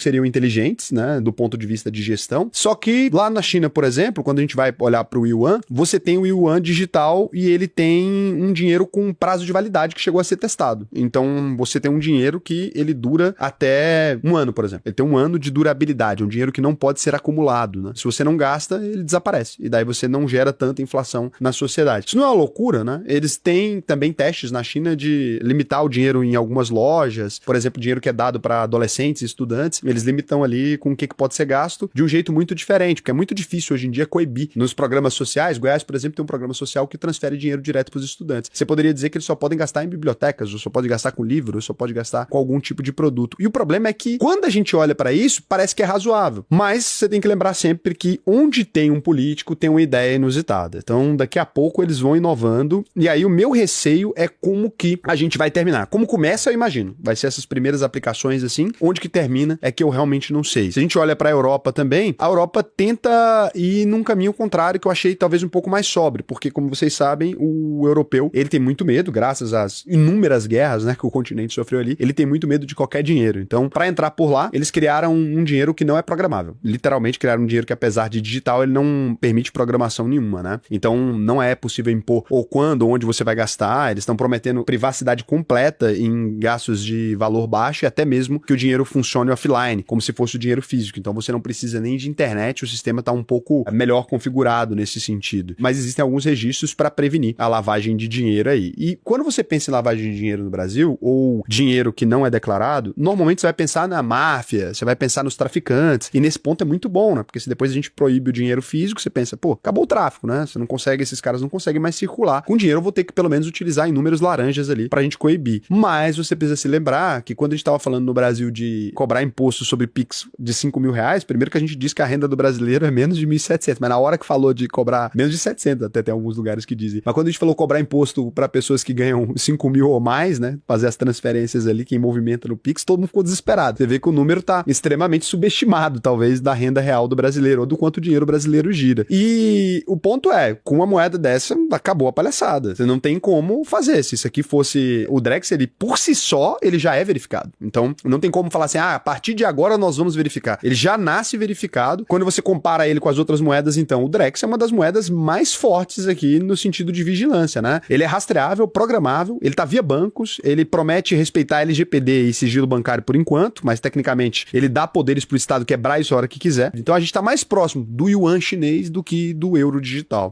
que seriam inteligentes, né, do ponto de vista de gestão. Só que lá na China, por exemplo, quando a gente vai olhar para o yuan, você tem o yuan digital e ele tem um dinheiro com prazo de validade que chegou a ser testado. Então, você tem um dinheiro que ele dura até um ano, por exemplo. Ele tem um ano de durabilidade, um dinheiro que não pode ser acumulado, né? Se você não gasta, ele desaparece. E daí você não gera tanta inflação na sociedade. Isso não é uma loucura, né? Eles têm também testes na China de limitar o dinheiro em algumas lojas. Por exemplo, dinheiro que é dado para adolescentes e estudantes, eles limitam ali com o que pode ser gasto de um jeito muito diferente, porque é muito difícil hoje em dia coibir. Nos programas sociais, Goiás, por exemplo, tem um programa social que transfere dinheiro direto para os estudantes. Você poderia dizer que eles só podem gastar em bibliotecas, ou só pode gastar com livro, ou só pode gastar com algum tipo de produto. E o problema é que, quando a gente olha para isso, parece que é razoável. Mas você tem que lembrar sempre que onde tem um político, tem uma ideia inusitada. Então, daqui a pouco eles vão inovando. E aí o meu receio é como que a gente vai terminar. Como começa, eu imagino. Vai ser essas primeiras aplicações assim. Onde que termina é que eu realmente não sei. Se a gente olha para a Europa também, a Europa tenta ir num caminho contrário que eu achei talvez um pouco mais sóbrio. Porque, como vocês sabem, o europeu, ele tem muito medo, graças às inúmeras guerras, né, que o continente sofreu ali, ele tem muito medo de qualquer dinheiro. Então, para entrar por lá, eles criaram um dinheiro que não é programável. Literalmente criaram um dinheiro que, apesar de digital, ele não permite programação nenhuma, né? Então, não é possível impor ou quando, onde você vai gastar. Eles estão prometendo privacidade completa em gastos de valor baixo e até mesmo que o dinheiro funcione offline, como se fosse o dinheiro físico. Então, você não precisa nem de internet, o sistema está um pouco melhor configurado nesse sentido. Mas existem alguns registros para prevenir a lavagem de dinheiro aí. E quando você pensa em lavagem de dinheiro no Brasil, ou dinheiro que não é declarado, normalmente você vai pensar na máfia, você vai pensar nos traficantes, e nesse ponto é muito bom, né? Porque se depois a gente proíbe o dinheiro físico, você pensa, pô, acabou o tráfico, né? Você não consegue, esses caras não conseguem mais circular. Com dinheiro eu vou ter que pelo menos utilizar inúmeros laranjas ali pra gente coibir. Mas você precisa se lembrar que quando a gente tava falando no Brasil de cobrar imposto sobre Pix de 5 mil reais, primeiro que a gente diz que a renda do brasileiro é menos de 1.700, mas na hora que falou de cobrar menos de 700, até tem alguns lugares que dizem. Mas quando a gente falou cobrar imposto para pessoas que ganham 5 mil ou mais, né? Fazer as transferências ali, quem movimenta no Pix, todo mundo ficou desesperado. Você vê que o número tá extremamente subestimado, talvez, da renda real do brasileiro, ou do quanto o dinheiro brasileiro gira. E o ponto é, com uma moeda dessa, acabou a palhaçada. Você não tem como fazer. Se isso aqui fosse o Drex, ele, por si só, ele já é verificado. Então, não tem como falar assim, a partir de agora nós vamos verificar. Ele já nasce verificado. Quando você compara ele com as outras moedas, então, o Drex é uma das moedas mais fortes aqui no sentido de vigilância, né? Ele é rastreável, programável, ele tá via bancos, ele promete respeitar LGPD e sigilo bancário por enquanto, mas tecnicamente ele dá poderes pro Estado quebrar isso a hora que quiser. Então a gente tá mais próximo do yuan chinês do que do euro digital.